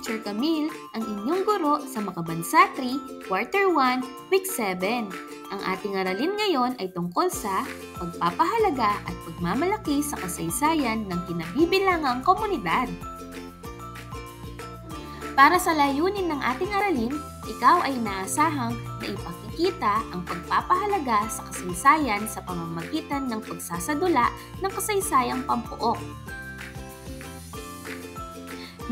Teacher Camille, ang inyong guro sa Makabansa 3, Quarter 1, Week 7. Ang ating aralin ngayon ay tungkol sa pagpapahalaga at pagmamalaki sa kasaysayan ng kinabibilangang komunidad. Para sa layunin ng ating aralin, ikaw ay naasahang na ipakikita ang pagpapahalaga sa kasaysayan sa pamamagitan ng pagsasadula ng kasaysayang pampuok.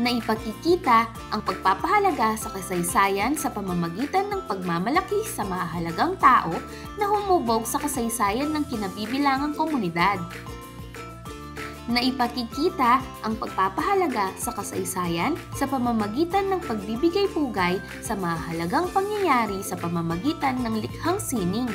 Na ipakikita ang pagpapahalaga sa kasaysayan sa pamamagitan ng pagmamalaki sa mahalagang tao na humubog sa kasaysayan ng kinabibilangang komunidad. Na ipakikita ang pagpapahalaga sa kasaysayan sa pamamagitan ng pagbibigay pugay sa mahalagang pangyayari sa pamamagitan ng likhang sining.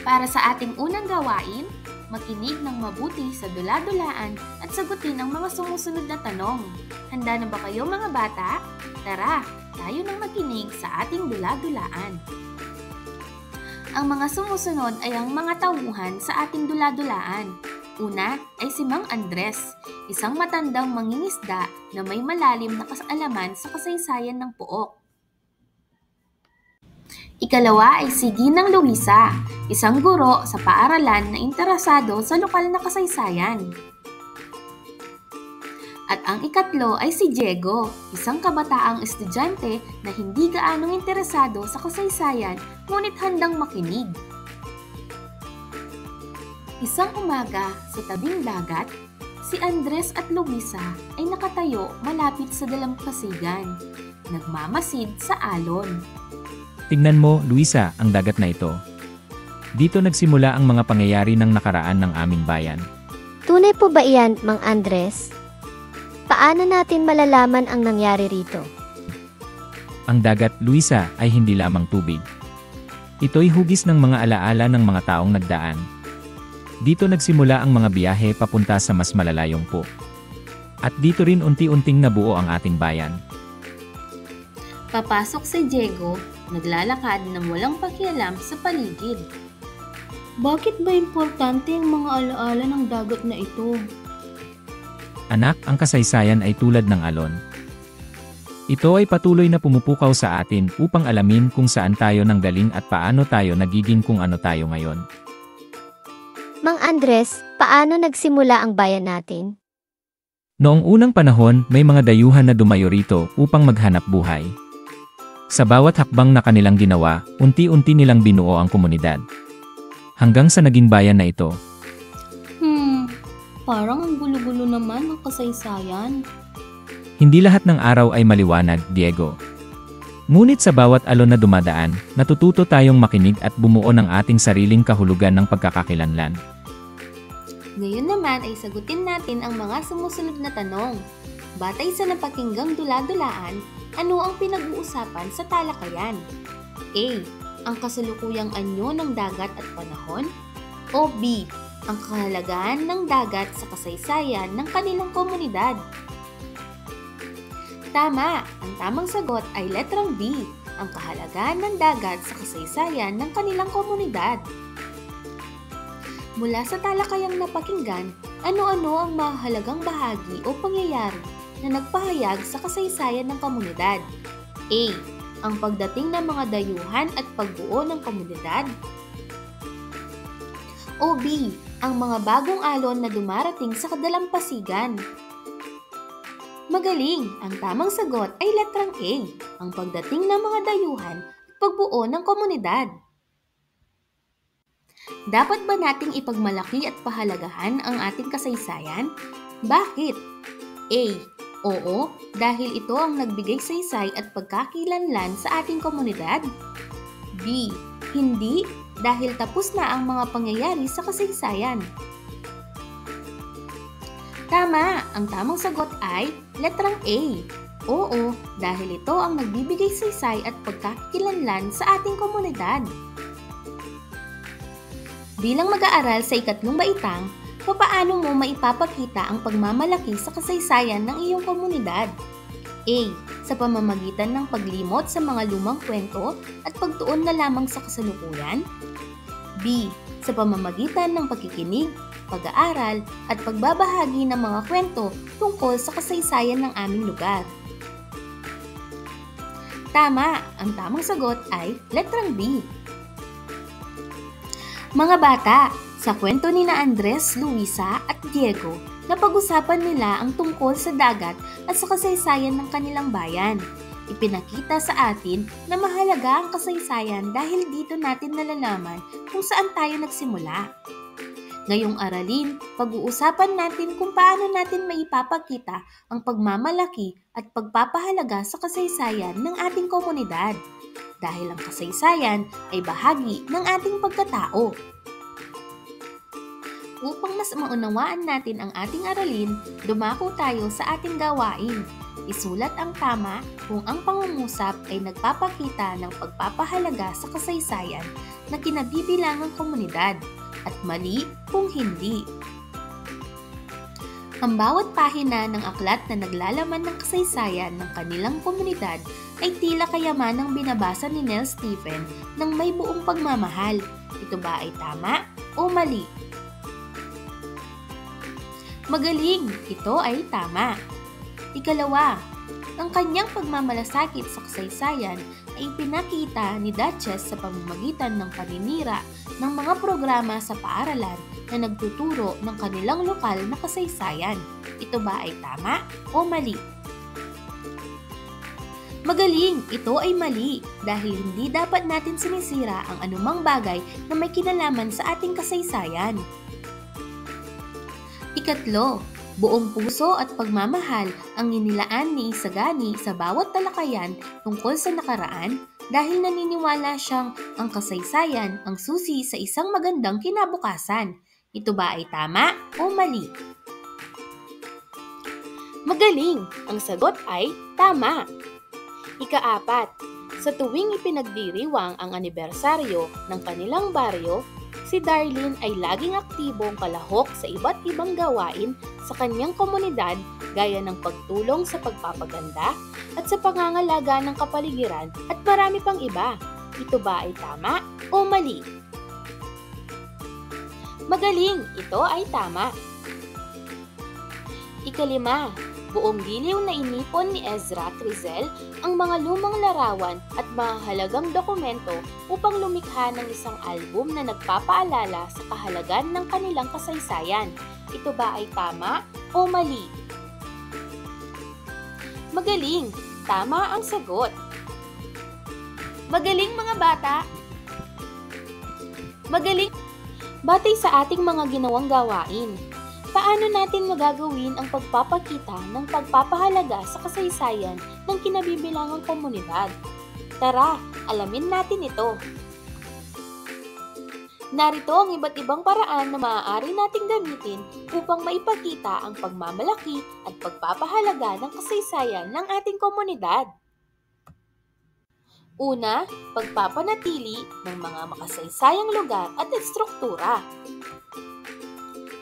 Para sa ating unang gawain, makinig ng mabuti sa dula-dulaan at sagutin ang mga sumusunod na tanong. Handa na ba kayo mga bata? Tara, tayo nang makinig sa ating dula-dulaan. Ang mga sumusunod ay ang mga tauhan sa ating dula-dulaan. Una ay si Mang Andres, isang matandang mangingisda na may malalim na kaalaman sa kasaysayan ng puok. Ikalawa ay si Ginang Luisa, isang guro sa paaralan na interesado sa lokal na kasaysayan. At ang ikatlo ay si Diego, isang kabataang estudyante na hindi gaanong interesado sa kasaysayan ngunit handang makinig. Isang umaga sa tabing dagat, si Andres at Luisa ay nakatayo malapit sa dalampasigan, nagmamasid sa alon. Tingnan mo, Luisa, ang dagat na ito. Dito nagsimula ang mga pangyayari ng nakaraan ng aming bayan. Tunay po ba iyan, Mang Andres? Paano natin malalaman ang nangyari rito? Ang dagat, Luisa, ay hindi lamang tubig. Ito'y hugis ng mga alaala ng mga taong nagdaan. Dito nagsimula ang mga biyahe papunta sa mas malalayong po. At dito rin unti-unting nabuo ang ating bayan. Papasok si Diego, naglalakad ng walang pakialam sa paligid. Bakit ba importante ang mga alaala ng dagat na ito? Anak, ang kasaysayan ay tulad ng alon. Ito ay patuloy na pumupukaw sa atin upang alamin kung saan tayo nanggaling at paano tayo nagiging kung ano tayo ngayon. Mang Andres, paano nagsimula ang bayan natin? Noong unang panahon, may mga dayuhan na dumayo rito upang maghanap buhay. Sa bawat hakbang na kanilang ginawa, unti-unti nilang binuo ang komunidad. Hanggang sa naging bayan na ito. Parang ang gulo-gulo naman ng kasaysayan. Hindi lahat ng araw ay maliwanag, Diego. Ngunit sa bawat alon na dumadaan, natututo tayong makinig at bumuo ng ating sariling kahulugan ng pagkakakilanlan. Ngayon naman ay sagutin natin ang mga sumusunod na tanong. Batay sa napakinggang dula-dulaan, ano ang pinag-uusapan sa talakayan? A. Ang kasalukuyang anyo ng dagat at panahon? O B. Ang kahalagahan ng dagat sa kasaysayan ng kanilang komunidad? Tama! Ang tamang sagot ay letrang B. Ang kahalagahan ng dagat sa kasaysayan ng kanilang komunidad. Mula sa talakayang napakinggan, ano-ano ang mahalagang bahagi o pangyayari na nagpahayag sa kasaysayan ng komunidad? A. Ang pagdating ng mga dayuhan at pagbuo ng komunidad? O B. Ang mga bagong alon na dumarating sa kadalampasigan? Magaling! Ang tamang sagot ay letrang A. Ang pagdating ng mga dayuhan at pagbuo ng komunidad. Dapat ba nating ipagmalaki at pahalagahan ang ating kasaysayan? Bakit? A. Oo, dahil ito ang nagbigay saysay at pagkakilanlan sa ating komunidad. B. Hindi, dahil tapos na ang mga pangyayari sa kasaysayan. Tama! Ang tamang sagot ay letrang A. Oo, dahil ito ang nagbibigay saysay at pagkakilanlan sa ating komunidad. Bilang mag-aaral sa ikatlong baitang, papaano mo maipapakita ang pagmamalaki sa kasaysayan ng iyong komunidad? A. Sa pamamagitan ng paglimot sa mga lumang kwento at pagtuon na lamang sa kasalukuyan? B. sa pamamagitan ng pakikinig, pag-aaral at pagbabahagi ng mga kwento tungkol sa kasaysayan ng aming lugar. Tama! Ang tamang sagot ay letrang B. Mga bata, sa kwento ni na Andres, Luisa at Diego, napag-usapan nila ang tungkol sa dagat at sa kasaysayan ng kanilang bayan. Ipinakita sa atin na mahalaga ang kasaysayan dahil dito natin nalalaman kung saan tayo nagsimula. Ngayong aralin, pag-uusapan natin kung paano natin maipapakita ang pagmamalaki at pagpapahalaga sa kasaysayan ng ating komunidad. Dahil ang kasaysayan ay bahagi ng ating pagkatao. Upang mas maunawaan natin ang ating aralin, dumako tayo sa ating gawain. Isulat ang tama kung ang pangungusap ay nagpapakita ng pagpapahalaga sa kasaysayan na kinabibilangang komunidad at mali kung hindi. Ang bawat pahina ng aklat na naglalaman ng kasaysayan ng kanilang komunidad ay tila kayamanang binabasa ni Nell Stephen ng may buong pagmamahal. Ito ba ay tama o mali? Magaling! Ito ay tama. Ikalawa, ang kanyang pagmamalasakit sa kasaysayan ay pinakita ni Duchess sa pamamagitan ng paninira ng mga programa sa paaralan na nagtuturo ng kanilang lokal na kasaysayan. Ito ba ay tama o mali? Magaling! Ito ay mali dahil hindi dapat natin sinisira ang anumang bagay na may kinalaman sa ating kasaysayan. Ikatlo, buong puso at pagmamahal ang inilaan ni Isagani sa bawat talakayan tungkol sa nakaraan dahil naniniwala siyang ang kasaysayan ang susi sa isang magandang kinabukasan. Ito ba ay tama o mali? Magaling! Ang sagot ay tama. Ikaapat, sa tuwing ipinagdiriwang ang anibersaryo ng kanilang baryo, si Darlene ay laging aktibong kalahok sa iba't ibang gawain sa kanyang komunidad gaya ng pagtulong sa pagpapaganda at sa pangangalaga ng kapaligiran at marami pang iba. Ito ba ay tama o mali? Magaling! Ito ay tama. Ikalima, buong giliw na inipon ni Ezra Crisel ang mga lumang larawan at mahalagang dokumento upang lumikha ng isang album na nagpapaalala sa kahalagan ng kanilang kasaysayan. Ito ba ay tama o mali? Magaling! Tama ang sagot. Magaling mga bata! Magaling! Batay sa ating mga ginawang gawain, paano natin magagawin ang pagpapakita ng pagpapahalaga sa kasaysayan ng kinabibilangang komunidad? Tara, alamin natin ito. Narito ang iba't ibang paraan na maaari nating gamitin upang maipakita ang pagmamalaki at pagpapahalaga ng kasaysayan ng ating komunidad. Una, pagpapanatili ng mga makasaysayang lugar at estruktura.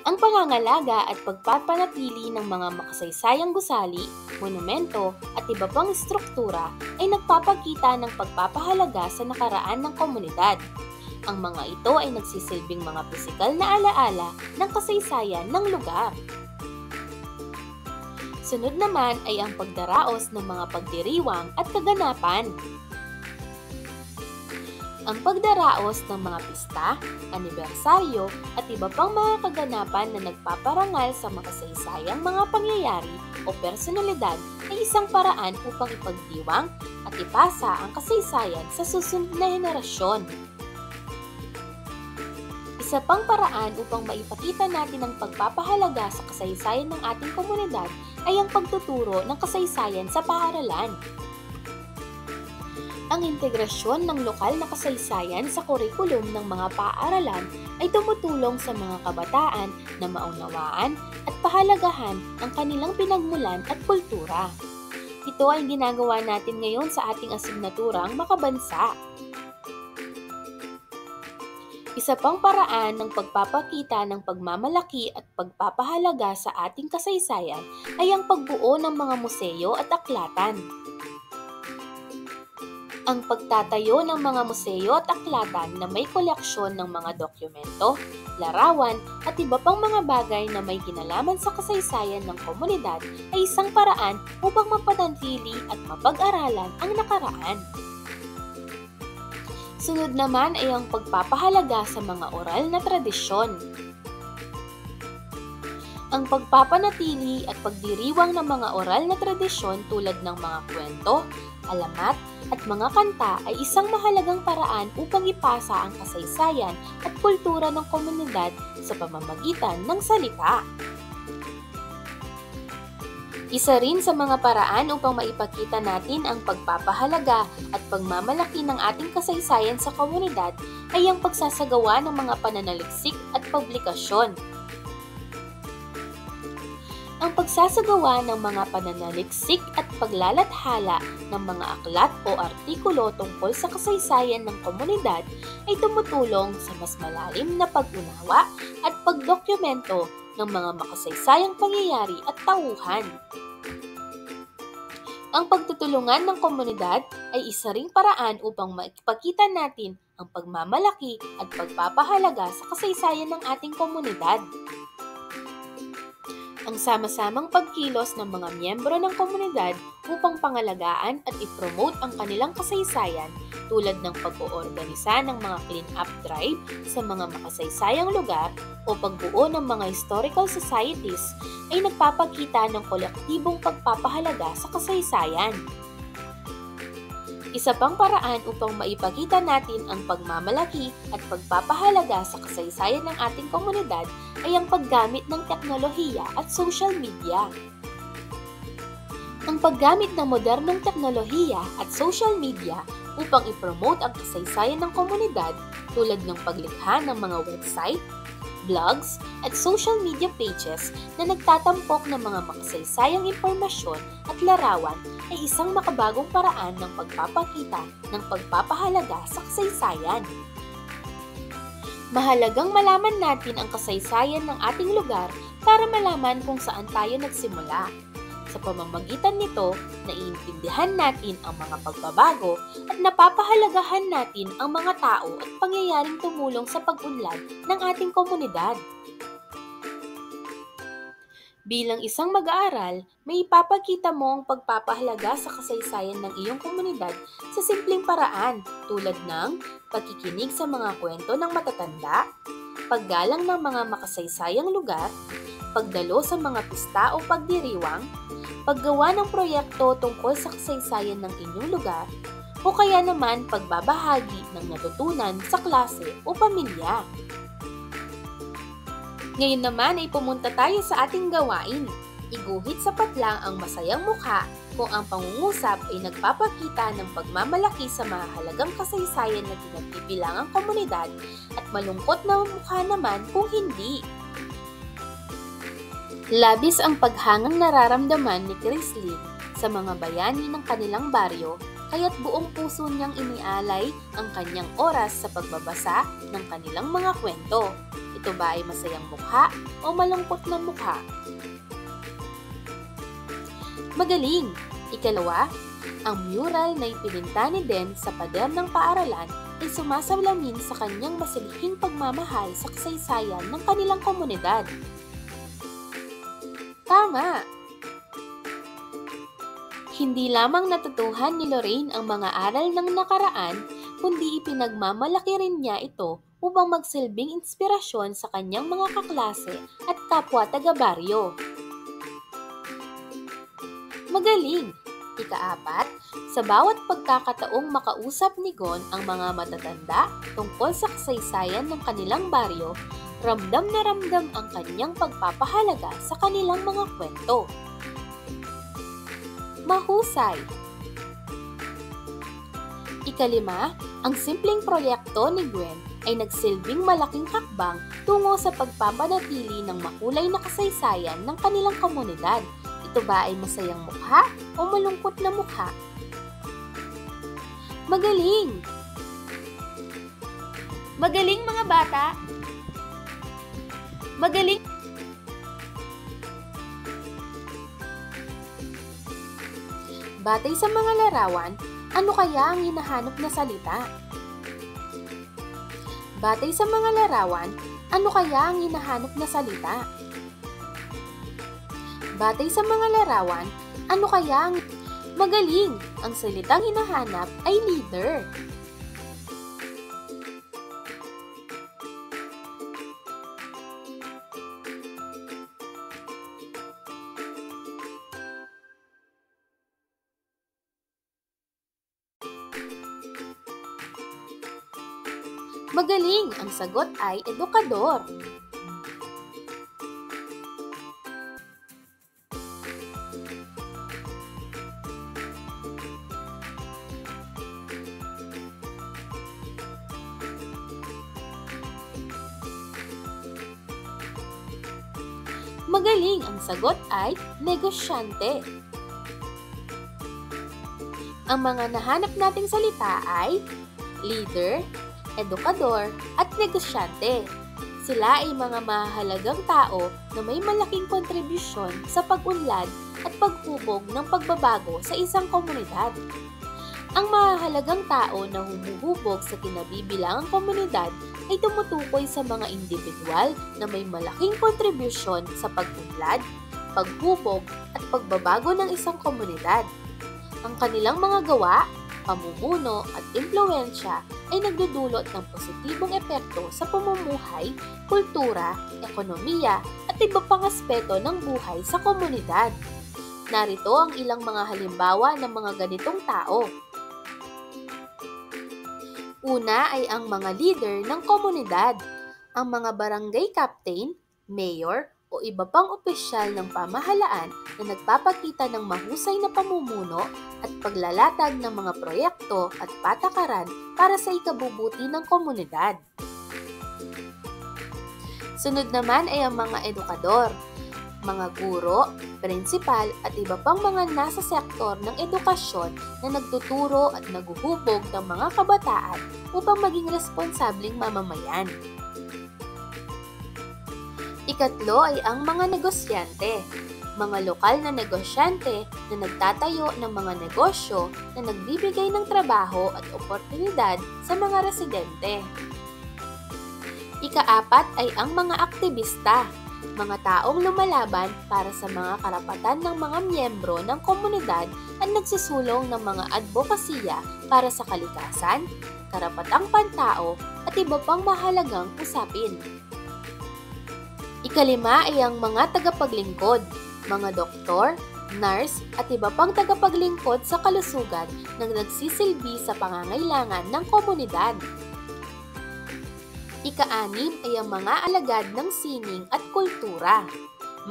Ang pangangalaga at pagpapanatili ng mga makasaysayang gusali, monumento at iba pang estruktura ay nagpapakita ng pagpapahalaga sa nakaraan ng komunidad. Ang mga ito ay nagsisilbing mga pisikal na alaala ng kasaysayan ng lugar. Sunod naman ay ang pagdaraos ng mga pagdiriwang at kaganapan. Ang pagdaraos ng mga pista, anibersaryo at iba pang mga kaganapan na nagpaparangal sa makasaysayang mga pangyayari o personalidad ay isang paraan upang ipagdiwang at ipasa ang kasaysayan sa susunod na henerasyon. Isa pang paraan upang maipakita natin ang pagpapahalaga sa kasaysayan ng ating komunidad ay ang pagtuturo ng kasaysayan sa paaralan. Ang integrasyon ng lokal na kasaysayan sa kurikulum ng mga paaralan ay tumutulong sa mga kabataan na maunawaan at pahalagahan ang kanilang pinagmulan at kultura. Ito ay ginagawa natin ngayon sa ating asignaturang makabansa. Isa pang paraan ng pagpapakita ng pagmamalaki at pagpapahalaga sa ating kasaysayan ay ang pagbuo ng mga museo at aklatan. Ang pagtatayo ng mga museo at aklatan na may koleksyon ng mga dokumento, larawan at iba pang mga bagay na may kinalaman sa kasaysayan ng komunidad ay isang paraan upang mapanatili at mapag-aralan ang nakaraan. Sunod naman ay ang pagpapahalaga sa mga oral na tradisyon. Ang pagpapanatili at pagdiriwang ng mga oral na tradisyon tulad ng mga kwento, alamat, at mga kanta ay isang mahalagang paraan upang ipasa ang kasaysayan at kultura ng komunidad sa pamamagitan ng salita. Isa rin sa mga paraan upang maipakita natin ang pagpapahalaga at pagmamalaki ng ating kasaysayan sa komunidad ay ang pagsasagawa ng mga pananaliksik at publikasyon. Ang pagsasagawa ng mga pananaliksik at paglalathala ng mga aklat o artikulo tungkol sa kasaysayan ng komunidad ay tumutulong sa mas malalim na pag-unawa at pagdokumento ng mga makasaysayang pangyayari at tauhan. Ang pagtutulungan ng komunidad ay isa ring paraan upang maipakita natin ang pagmamalaki at pagpapahalaga sa kasaysayan ng ating komunidad. Ang sama-samang pagkilos ng mga miyembro ng komunidad upang pangalagaan at ipromote ang kanilang kasaysayan tulad ng pag-oorganisa ng mga clean-up drive sa mga makasaysayang lugar o pagbuo ng mga historical societies ay nagpapakita ng kolektibong pagpapahalaga sa kasaysayan. Isa pang paraan upang maipakita natin ang pagmamalaki at pagpapahalaga sa kasaysayan ng ating komunidad ay ang paggamit ng teknolohiya at social media. Ang paggamit ng modernong teknolohiya at social media upang ipromote ang kasaysayan ng komunidad tulad ng paglikha ng mga website, blogs, at social media pages na nagtatampok ng mga makasaysayang impormasyon at larawan ay isang makabagong paraan ng pagpapakita ng pagpapahalaga sa kasaysayan. Mahalagang malaman natin ang kasaysayan ng ating lugar para malaman kung saan tayo nagsimula. Sa pamamagitan nito, naiintindihan natin ang mga pagbabago at napapahalagahan natin ang mga tao at pangyayaring tumulong sa pag-unlad ng ating komunidad. Bilang isang mag-aaral, may ipapakita mo ang pagpapahalaga sa kasaysayan ng iyong komunidad sa simpleng paraan tulad ng pagkikinig sa mga kwento ng matatanda, paggalang ng mga makasaysayang lugar, pagdalo sa mga pista o pagdiriwang, paggawa ng proyekto tungkol sa kasaysayan ng inyong lugar, o kaya naman pagbabahagi ng natutunan sa klase o pamilya. Ngayon naman ay pumunta tayo sa ating gawain. Iguhit sapat lang ang masayang mukha kung ang pangungusap ay nagpapakita ng pagmamalaki sa mahalagang kasaysayan na pinagbibilangang komunidad at malungkot na mukha naman kung hindi. Labis ang paghangang nararamdaman ni Chrislyn sa mga bayani ng kanilang baryo kaya't buong puso niyang inialay ang kanyang oras sa pagbabasa ng kanilang mga kwento. Ito ba ay masayang mukha o malungkot na mukha? Magaling! Ikalawa, ang mural na ipininta ni Den sa pader ng paaralan ay sumasalamin sa kanyang masilhing pagmamahal sa kasaysayan ng kanilang komunidad. Tama! Hindi lamang natutuhan ni Lorraine ang mga aral ng nakaraan, kundi ipinagmamalaki rin niya ito upang magsilbing inspirasyon sa kanyang mga kaklase at kapwa taga-baryo. Magaling! Ikaapat, sa bawat pagkakataong makausap ni Gon ang mga matatanda tungkol sa kasaysayan ng kanilang baryo, ramdam na ramdam ang kanyang pagpapahalaga sa kanilang mga kwento. Mahusay! Ikalima, ang simpleng proyekto ni Gwen ay nagsilbing malaking hakbang tungo sa pagpapanatili ng makulay na kasaysayan ng kanilang komunidad. Ito ba ay masayang mukha o malungkot na mukha? Magaling! Magaling mga bata! Magaling! Batay sa mga larawan, ano kaya ang hinahanap na salita? Batay sa mga larawan, ano kaya ang hinahanap na salita? Batay sa mga larawan, ano kaya ang magaling? Ang salitang hinahanap ay leader. Magaling, ang sagot ay edukador. Magaling, ang sagot ay negosyante. Ang mga nahanap nating salita ay leader, edukador, at negosyante. Sila ay mga mahalagang tao na may malaking kontribusyon sa pag-unlad at paghubog ng pagbabago sa isang komunidad. Ang mahalagang tao na humuhubog sa kinabibilangang komunidad ay tumutukoy sa mga individual na may malaking kontribusyon sa pag-unlad, paghubog, at pagbabago ng isang komunidad. Ang kanilang mga gawa, pamumuno at impluwensya ay nagdudulot ng positibong epekto sa pamumuhay, kultura, ekonomiya at iba pang aspeto ng buhay sa komunidad. Narito ang ilang mga halimbawa ng mga ganitong tao. Una ay ang mga leader ng komunidad, ang mga barangay captain, mayor o iba pang opisyal ng pamahalaan na nagpapakita ng mahusay na pamumuno at paglalatag ng mga proyekto at patakaran para sa ikabubuti ng komunidad. Sunod naman ay ang mga edukador, mga guro, prinsipal at iba pang mga nasa sektor ng edukasyon na nagtuturo at naguhubog ng mga kabataan upang maging responsableng mamamayan. Ikatlo ay ang mga negosyante, mga lokal na negosyante na nagtatayo ng mga negosyo na nagbibigay ng trabaho at oportunidad sa mga residente. Ikaapat ay ang mga aktivista, mga taong lumalaban para sa mga karapatan ng mga miyembro ng komunidad at nagsusulong ng mga advokasya para sa kalikasan, karapatang pantao at iba pang mahalagang usapin. Ikalima ay ang mga tagapaglingkod, mga doktor, nurse at iba pang tagapaglingkod sa kalusugan na nagsisilbi sa pangangailangan ng komunidad. Ika-anim ay ang mga alagad ng sining at kultura,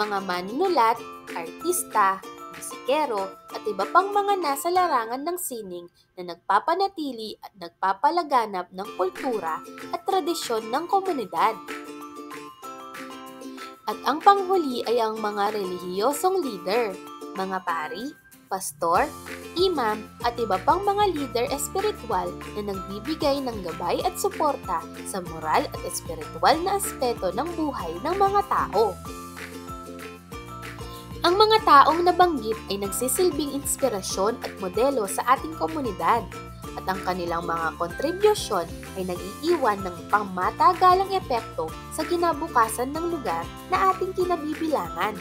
mga manunulat, artista, musikero at iba pang mga nasa larangan ng sining na nagpapanatili at nagpapalaganap ng kultura at tradisyon ng komunidad. At ang panghuli ay ang mga relihiyosong leader, mga pari, pastor, imam at iba pang mga leader espiritual na nagbibigay ng gabay at suporta sa moral at espiritual na aspeto ng buhay ng mga tao. Ang mga taong nabanggit ay nagsisilbing inspirasyon at modelo sa ating komunidad at ang kanilang mga kontribusyon ay nag-iiwan ng pangmatagalang epekto sa kinabukasan ng lugar na ating kinabibilangan.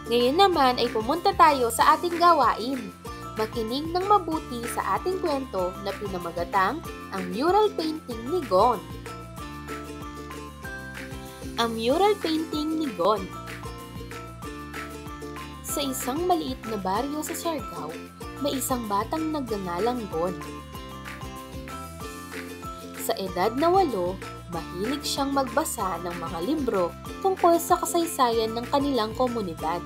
Ngayon naman ay pumunta tayo sa ating gawain. Makinig ng mabuti sa ating kwento na pinamagatang ang mural painting ni Gon. Ang mural painting ni Gon. Sa isang maliit na baryo sa Siargao, may isang batang nagngangalang Gon. Sa edad na 8, mahilig siyang magbasa ng mga libro tungkol sa kasaysayan ng kanilang komunidad.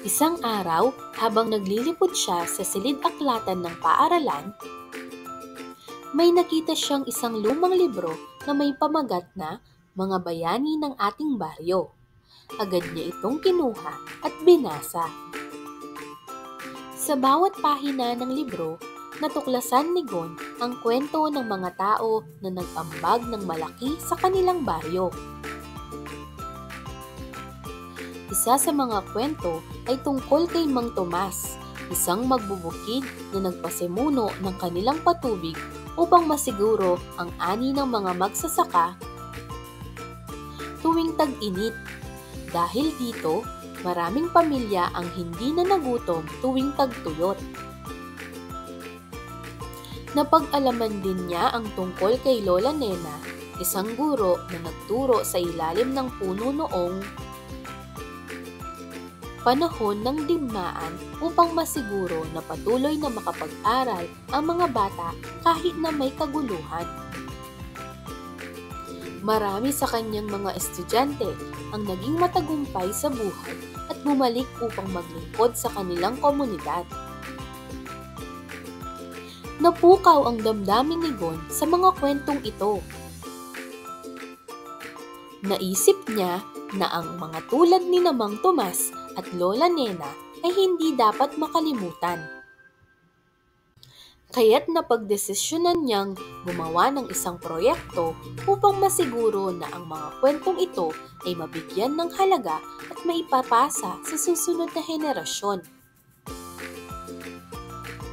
Isang araw, habang naglilipod siya sa silid-aklatan ng paaralan, may nakita siyang isang lumang libro na may pamagat na Mga Bayani ng Ating Baryo. Agad niya itong kinuha at binasa. Sa bawat pahina ng libro, natuklasan ni Gon ang kwento ng mga tao na nag-ambag ng malaki sa kanilang baryo. isa sa mga kwento ay tungkol kay Mang Tomas, isang magbubukid na nagpasimuno ng kanilang patubig upang masiguro ang ani ng mga magsasaka tuwing tag-init. Dahil dito, maraming pamilya ang hindi na nagutom tuwing tagtuyot. Napag-alaman din niya ang tungkol kay Lola Nena, isang guro na nagturo sa ilalim ng puno noong panahon ng digmaan upang masiguro na patuloy na makapag-aral ang mga bata kahit na may kaguluhan. Marami sa kanyang mga estudyante ang naging matagumpay sa buhay at bumalik upang maglingkod sa kanilang komunidad. Napukaw ang damdamin ni Gon sa mga kwentong ito. Naisip niya na ang mga tulad ni Mang Tomas at Lola Nena ay hindi dapat makalimutan. Kaya't napagdesisyonan niyang gumawa ng isang proyekto upang masiguro na ang mga kwentong ito ay mabigyan ng halaga at maipapasa sa susunod na henerasyon.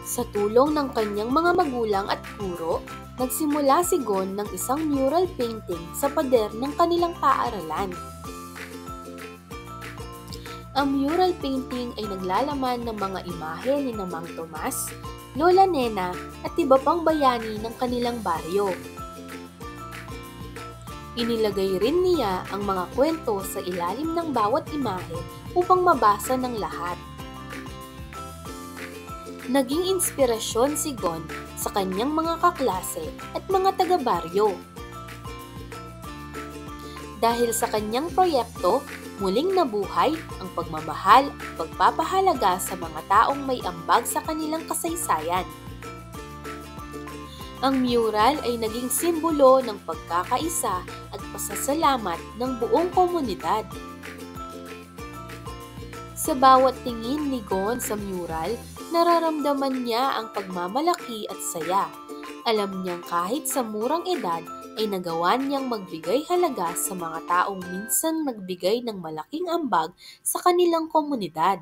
Sa tulong ng kanyang mga magulang at guro, nagsimula si Gon ng isang mural painting sa pader ng kanilang paaralan. Ang mural painting ay naglalaman ng mga imahe ni Mang Tomas, Lola Nena at iba pang bayani ng kanilang baryo. Inilagay rin niya ang mga kwento sa ilalim ng bawat imahe upang mabasa ng lahat. Naging inspirasyon si Gon sa kanyang mga kaklase at mga taga-baryo. Dahil sa kanyang proyekto, muling nabuhay ang pagmamahal at pagpapahalaga sa mga taong may ambag sa kanilang kasaysayan. Ang mural ay naging simbolo ng pagkakaisa at pasasalamat ng buong komunidad. Sa bawat tingin ni Gon sa mural, nararamdaman niya ang pagmamalaki at saya. Alam niyang kahit sa murang edad ay nagawa niyang magbigay halaga sa mga taong minsan nagbigay ng malaking ambag sa kanilang komunidad.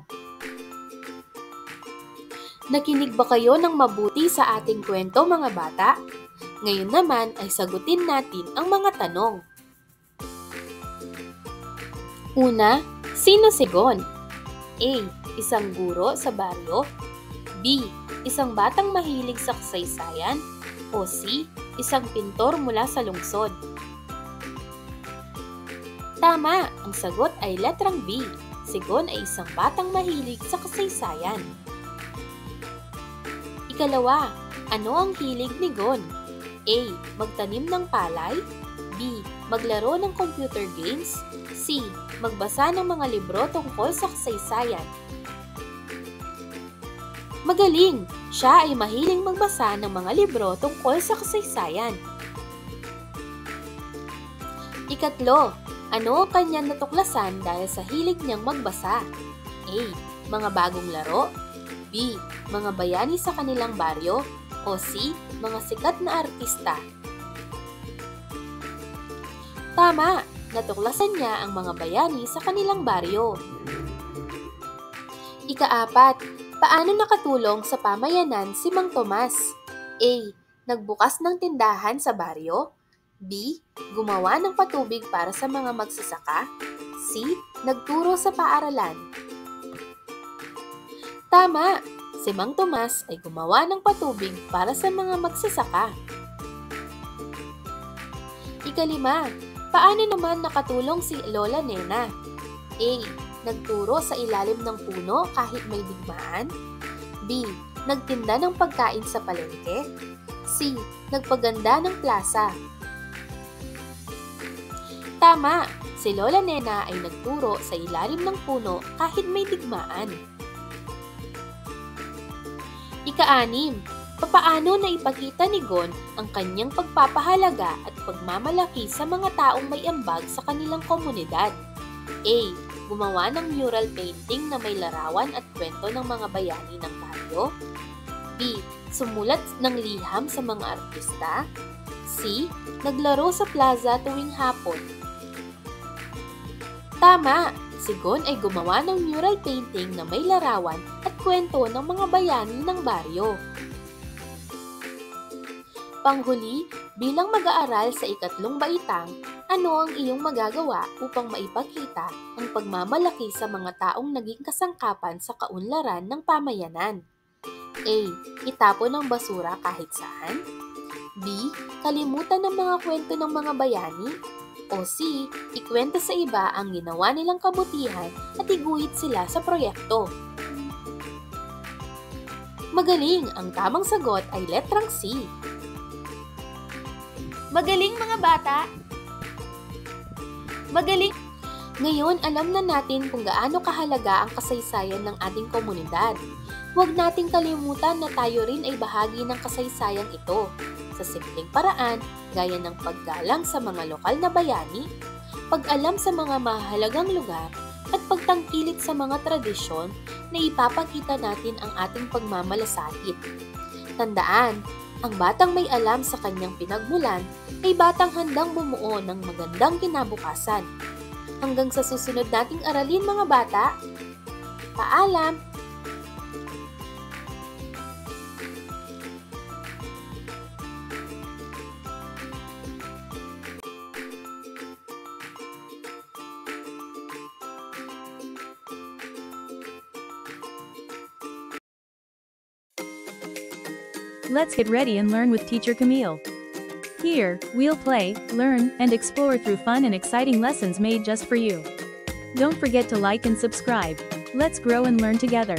Nakinig ba kayo ng mabuti sa ating kwento, mga bata? Ngayon naman ay sagutin natin ang mga tanong. Una, sino si Gon? A. Isang guro sa baryo. B. Isang batang mahilig sa kasaysayan. O C. Isang pintor mula sa lungsod. Tama! Ang sagot ay letrang B. Si Gon ay isang batang mahilig sa kasaysayan. Ikalawa, ano ang hilig ni Gon? A. Magtanim ng palay. B. Maglaro ng computer games. C. Magbasa ng mga libro tungkol sa kasaysayan. Magaling! Siya ay mahiling magbasa ng mga libro tungkol sa kasaysayan. Ikatlo, ano ang kanyang natuklasan dahil sa hilig niyang magbasa? A. Mga bagong laro. B. Mga bayani sa kanilang baryo. O C. Mga sikat na artista. Tama! Natuklasan niya ang mga bayani sa kanilang baryo. Ikaapat, paano nakatulong sa pamayanan si Mang Tomas? A. Nagbukas ng tindahan sa baryo. B. Gumawa ng patubig para sa mga magsasaka. C. Nagturo sa paaralan. Tama! Si Mang Tomas ay gumawa ng patubig para sa mga magsasaka. Ikalima, paano naman nakatulong si Lola Nena? A. Nagturo sa ilalim ng puno kahit may digmaan. B. Nagtinda ng pagkain sa palengke. C. Nagpaganda ng plaza. Tama! Si Lola Nena ay nagturo sa ilalim ng puno kahit may digmaan. Ika-anim, papaano na ipakita ni Gon ang kanyang pagpapahalaga at pagmamalaki sa mga taong may ambag sa kanilang komunidad? A. Gumawa ng mural painting na may larawan at kwento ng mga bayani ng baryo. B. Sumulat ng liham sa mga artista. C. Naglaro sa plaza tuwing hapon. Tama! Si Gon ay gumawa ng mural painting na may larawan at kwento ng mga bayani ng baryo. Panghuli, bilang mag-aaral sa ikatlong baitang, ano ang iyong magagawa upang maipakita ang pagmamalaki sa mga taong naging kasangkapan sa kaunlaran ng pamayanan? A. Itapon ang basura kahit saan. B. Kalimutan ang mga kwento ng mga bayani. O C. Ikwento sa iba ang ginawa nilang kabutihan at iguhit sila sa proyekto. Magaling! Ang tamang sagot ay letrang C. Magaling mga bata! Magaling! Ngayon, alam na natin kung gaano kahalaga ang kasaysayan ng ating komunidad. Huwag nating kalimutan na tayo rin ay bahagi ng kasaysayang ito sa simpleng paraan gaya ng paggalang sa mga lokal na bayani, pag-alam sa mga mahalagang lugar, at pagtangkilik sa mga tradisyon na ipapakita natin ang ating pagmamalasakit. Tandaan, ang batang may alam sa kanyang pinagmulan ay batang handang bumuo ng magandang kinabukasan. Hanggang sa susunod nating aralin mga bata, paalam! Let's get ready and learn with Teacher Camille. Here, we'll play, learn, and explore through fun and exciting lessons made just for you. Don't forget to like and subscribe. Let's grow and learn together.